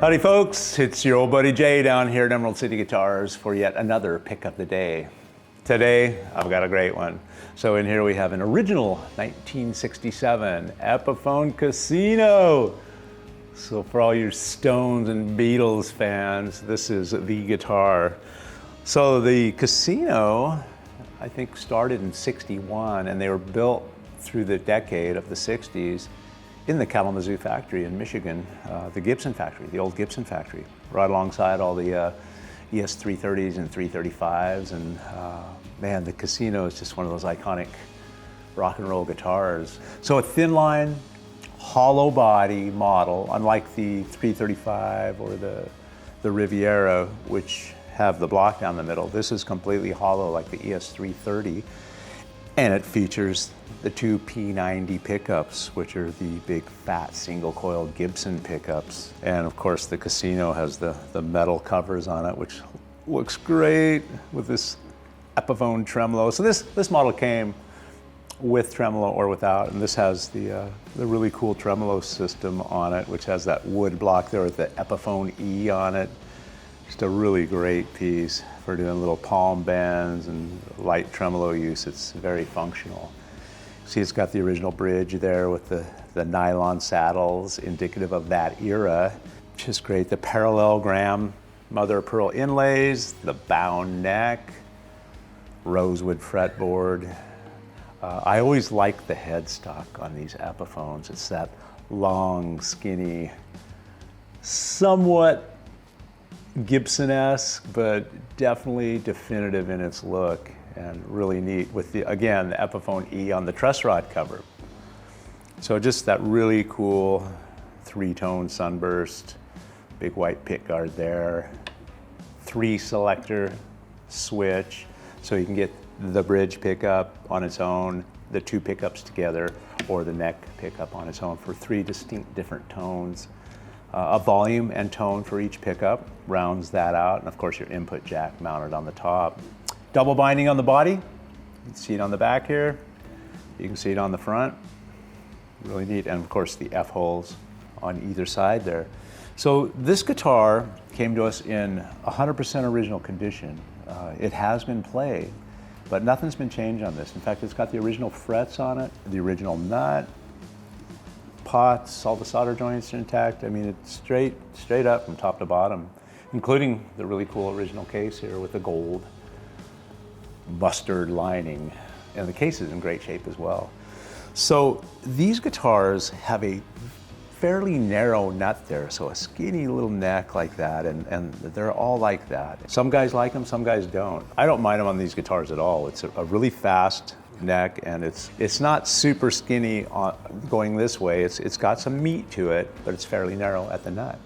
Howdy folks, it's your old buddy Jay down here at Emerald City Guitars for yet another pick of the day. Today, I've got a great one. So in here we have an original 1967 Epiphone Casino. So for all your Stones and Beatles fans, this is the guitar. So the Casino, I think, started in '61, and they were built through the decade of the '60s in the Kalamazoo factory in Michigan, the Gibson factory, the old Gibson factory, right alongside all the ES 330s and 335s. And man, the Casino is just one of those iconic rock and roll guitars. So a thin line, hollow body model, unlike the 335 or the Riviera, which have the block down the middle. This is completely hollow like the ES 330. And it features the two P90 pickups, which are the big fat single coiled Gibson pickups. And of course the Casino has the metal covers on it, which looks great with this Epiphone Tremolo. So this model came with tremolo or without, and this has the really cool tremolo system on it, which has that wood block there with the Epiphone E on it. Just a really great piece for doing little palm bends and light tremolo use. It's very functional. See, it's got the original bridge there with the nylon saddles, indicative of that era. Just great. The parallelogram mother of pearl inlays, the bound neck, rosewood fretboard. I always like the headstock on these Epiphones. It's that long, skinny, somewhat Gibson-esque, but definitely definitive in its look and really neat with the Epiphone E on the truss rod cover. So just that really cool three-tone sunburst, big white pick guard there, 3-selector switch, so you can get the bridge pickup on its own, the two pickups together, or the neck pickup on its own for 3 distinct different tones. A volume and tone for each pickup rounds that out, and of course your input jack mounted on the top. Double binding on the body. You can see it on the back here. You can see it on the front. Really neat, and of course the F-holes on either side there. So this guitar came to us in 100% original condition. It has been played, but nothing's been changed on this. In fact, it's got the original frets on it, the original nut, pots, all the solder joints are intact. I mean, it's straight up from top to bottom, including the really cool original case here with the gold mustard lining. And the case is in great shape as well. So these guitars have a fairly narrow nut there, so a skinny little neck like that, and they're all like that. Some guys like them, some guys don't. I don't mind them on these guitars at all. It's a really fast neck, and it's not super skinny going this way. It's got some meat to it, but it's fairly narrow at the nut.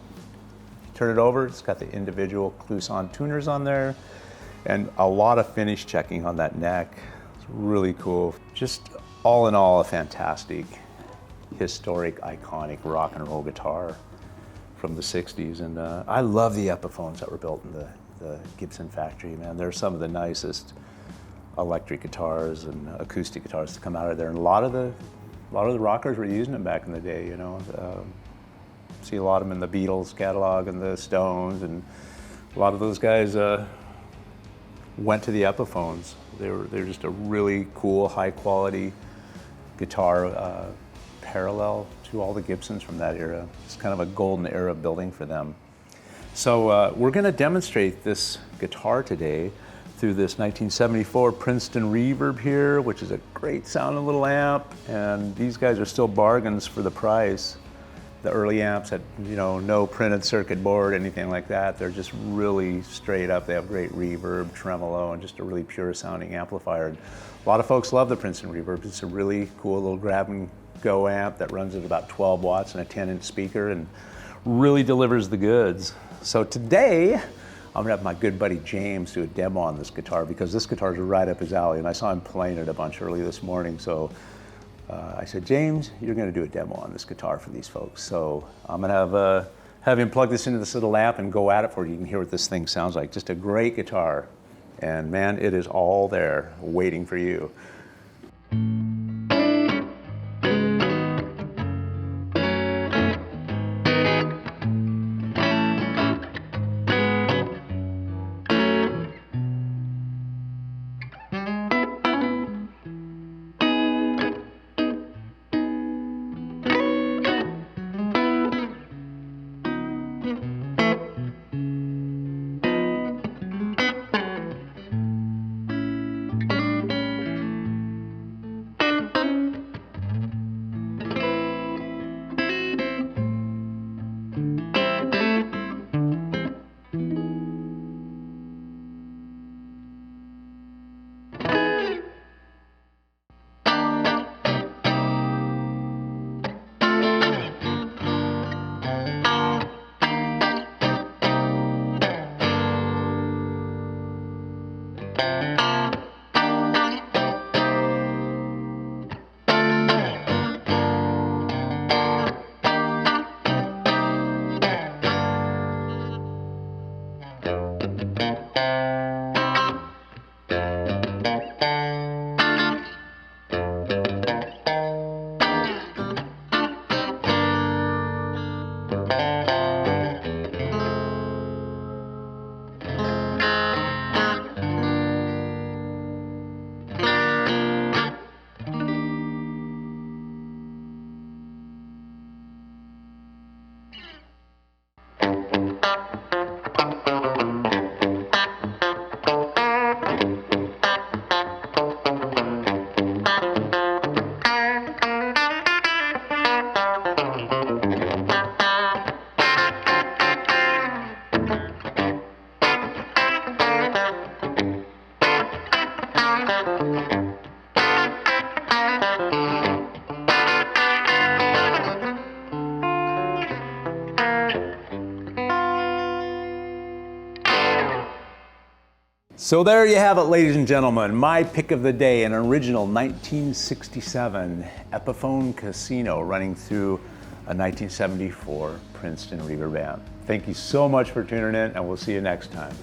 Turn it over, it's got the individual Clouson tuners on there, and a lot of finish checking on that neck. It's really cool. Just all in all, a fantastic, historic, iconic rock and roll guitar from the '60s. And I love the Epiphones that were built in the Gibson factory, man. They're some of the nicest electric guitars and acoustic guitars to come out of there, and a lot of the rockers were using them back in the day. You know, see a lot of them in the Beatles catalog and the Stones, and a lot of those guys went to the Epiphones. They're just a really cool, high quality guitar, parallel to all the Gibsons from that era. It's kind of a golden era building for them. So we're going to demonstrate this guitar today through this 1974 Princeton Reverb here, which is a great sounding little amp, and these guys are still bargains for the price. The early amps had, you know, no printed circuit board, anything like that. They're just really straight up. They have great reverb, tremolo, and just a really pure sounding amplifier. And a lot of folks love the Princeton Reverb. It's a really cool little grab and go amp that runs at about 12 watts and a 10-inch speaker and really delivers the goods. So today, I'm gonna have my good buddy James do a demo on this guitar, because this guitar is right up his alley, and I saw him playing it a bunch early this morning. So I said, James, you're gonna do a demo on this guitar for these folks. So I'm gonna have him plug this into this little amp and go at it for you. You can hear what this thing sounds like. Just a great guitar. And man, it is all there waiting for you. So there you have it, ladies and gentlemen. My pick of the day, an original 1967 Epiphone Casino running through a 1974 Princeton Reverb amp. Thank you so much for tuning in, and we'll see you next time.